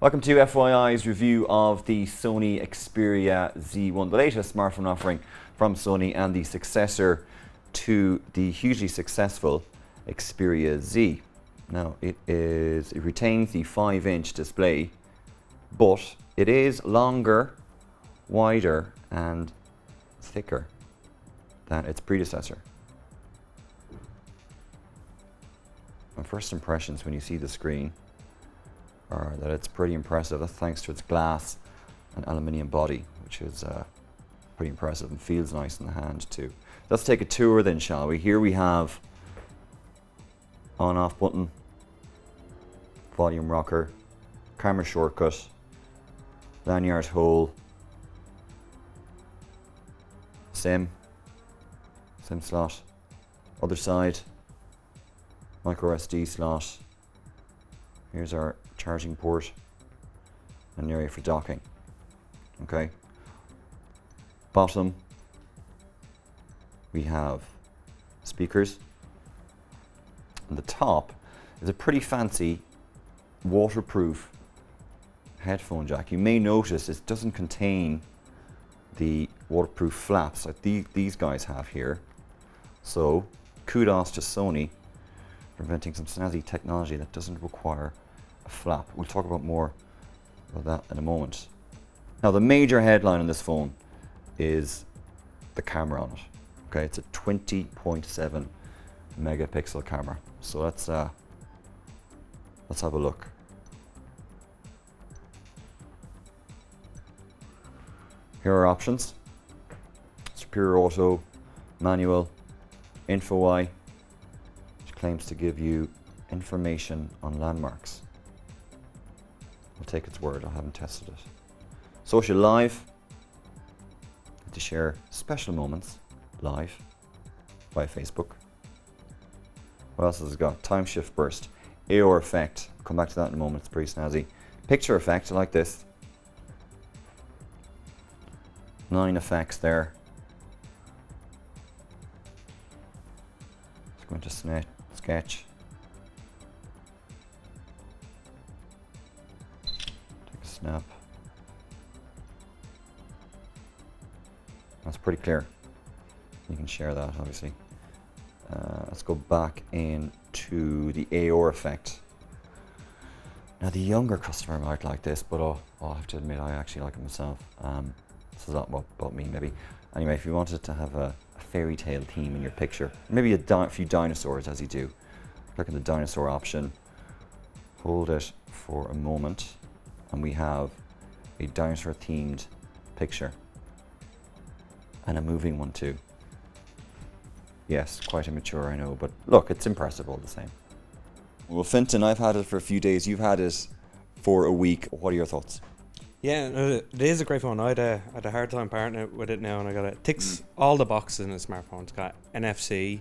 Welcome to FYI's review of the Sony Xperia Z1, the latest smartphone offering from Sony and the successor to the hugely successful Xperia Z. Now it retains the 5-inch display, but it is longer, wider and thicker than its predecessor. My first impressions when you see the screen are that it's pretty impressive. That's thanks to its glass and aluminium body, which is pretty impressive and feels nice in the hand too. Let's take a tour then, shall we? Here we have on-off button, volume rocker, camera shortcut, lanyard hole, SIM slot, other side, micro SD slot. Here's our charging port and an area for docking. Okay. Bottom, we have speakers. And the top is a pretty fancy waterproof headphone jack. You may notice it doesn't contain the waterproof flaps like these guys have here. So kudos to Sony for inventing some snazzy technology that doesn't require a flap. We'll talk about more about that in a moment. Now the major headline on this phone is the camera on it. Okay, it's a 20.7 megapixel camera. So let's have a look. Here are options: Superior Auto, Manual, Info-Y, which claims to give you information on landmarks. I'll take its word, I haven't tested it. Social Live, to share special moments live via Facebook. What else has it got? Time shift burst, AOR effect, I'll come back to that in a moment, it's pretty snazzy. Picture effect, I like this. 9 effects there. Let's go into sketch. Take a snap. That's pretty clear. You can share that, obviously. Let's go back into the AOR effect. Now the younger customer might like this, but I'll have to admit I actually like it myself. This is not about me, maybe. Anyway, if you wanted to have a fairy tale theme in your picture, maybe a few dinosaurs as you do, click on the dinosaur option, hold it for a moment, and we have a dinosaur themed picture. And a moving one too. Yes, quite immature, I know, but look, it's impressive all the same. Well, Fintan, I've had it for a few days. You've had it for a week. What are your thoughts? Yeah, it is a great phone. I had a hard time partnering with it now, and I got it. Ticks all the boxes in a smartphone. It's got NFC,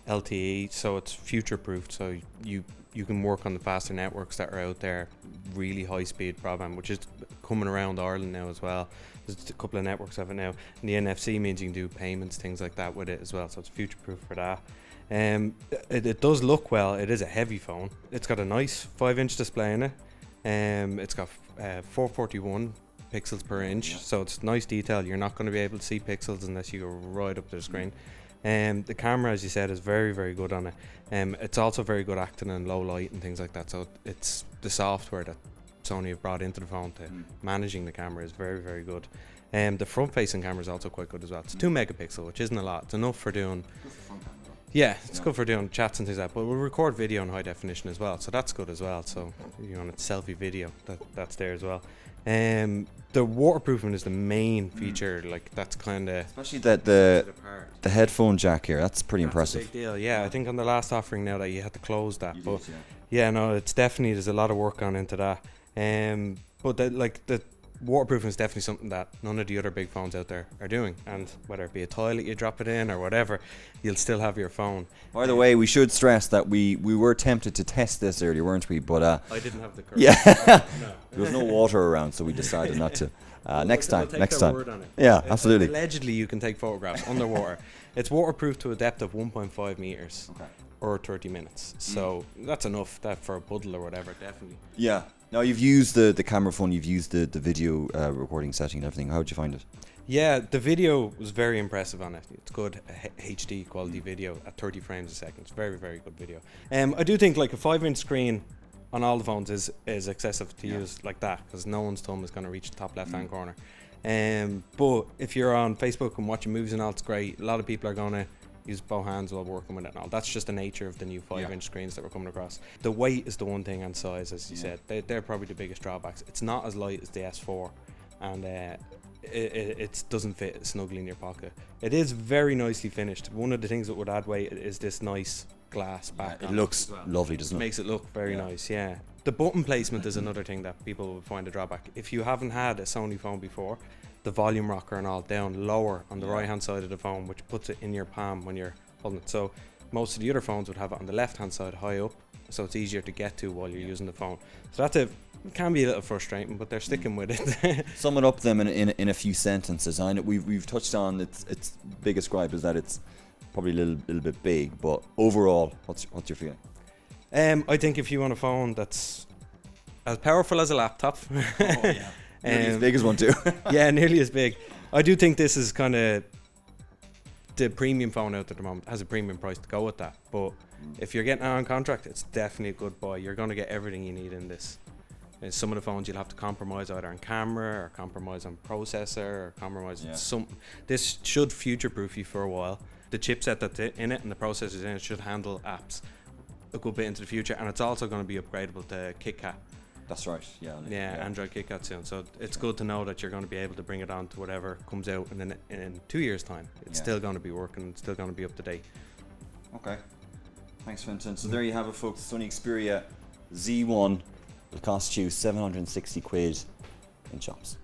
LTE, so it's future-proofed. So you can work on the faster networks that are out there, really high-speed broadband, which is coming around Ireland now as well. There's a couple of networks of it now, and the NFC means you can do payments, things like that with it as well. So it's future-proof for that. It does look well. It is a heavy phone. It's got a nice 5-inch display in it. It's got 441 pixels per inch, so it's nice detail. You're not going to be able to see pixels unless you go right up to the screen. The camera, as you said, is very, very good on it. It's also very good acting in low light and things like that. So it's the software that Sony have brought into the phone to managing the camera is very, very good. The front-facing camera is also quite good as well. It's 2 megapixel, which isn't a lot. It's enough for doing. Yeah, it's good for doing chats and things like that, but we'll record video in high definition as well, so that's good as well. So you want a selfie video, that's there as well. The waterproofing is the main feature, like that's kind of especially the headphone jack here. That's pretty impressive. A big deal, yeah. I think on the last offering now that you had to close that, but yeah, no, it's definitely there's a lot of work gone into that. But the waterproofing is definitely something that none of the other big phones out there are doing, and whether it be a toilet you drop it in or whatever, you'll still have your phone. By the way, we should stress that we were tempted to test this earlier, weren't we? But I didn't have the courage. Yeah, no. There was no water around, so we decided not to. Next time. Word on it. Yeah, absolutely. Allegedly, you can take photographs underwater. It's waterproof to a depth of 1.5 meters. Okay. Or 30 minutes. So that's enough that for a puddle or whatever, definitely. Yeah. Now you've used the camera phone, you've used the video recording setting and everything. How did you find it? Yeah, the video was very impressive on it. It's good HD quality video at 30 frames a second. It's very, very good video. I do think like a 5-inch screen on all the phones is excessive to use like that, because no one's thumb is going to reach the top left-hand corner. But if you're on Facebook and watching movies and all, it's great. A lot of people are going to use both hands while working with it and all. That's just the nature of the new 5-inch screens that we're coming across. The weight is the one thing, and size, as you said. They're probably the biggest drawbacks. It's not as light as the S4, and it doesn't fit snugly in your pocket. It is very nicely finished. One of the things that would add weight is this nice glass back. It looks lovely, doesn't it? Makes it look very nice, yeah. The button placement is another thing that people will find a drawback. If you haven't had a Sony phone before, the volume rocker and all down lower on the right hand side of the phone, which puts it in your palm when you're holding it. So most of the other phones would have it on the left hand side high up, so it's easier to get to while you're using the phone. So it can be a little frustrating, but they're sticking with it. Sum it up them in a few sentences. I know we've touched on its biggest gripe is that it's probably a little bit big, but overall, what's your feeling? I think if you want a phone that's as powerful as a laptop, Nearly as big as one too. yeah, nearly as big. I do think this is kind of the premium phone out there at the moment. It has a premium price to go with that, but if you're getting it on contract, it's definitely a good buy. You're going to get everything you need in this. And some of the phones you'll have to compromise either on camera or compromise on processor or compromise some. This should future-proof you for a while. The chipset that's in it and the processors in it should handle apps a good bit into the future, and it's also going to be upgradable to KitKat. That's right. Yeah. Android KitKat soon. So it's good to know that you're going to be able to bring it on to whatever comes out in 2 years' time. It's still going to be working. It's still going to be up to date. Okay. Thanks, Vincent. So there you have it, folks. Sony Xperia Z1 will cost you 760 quid in shops.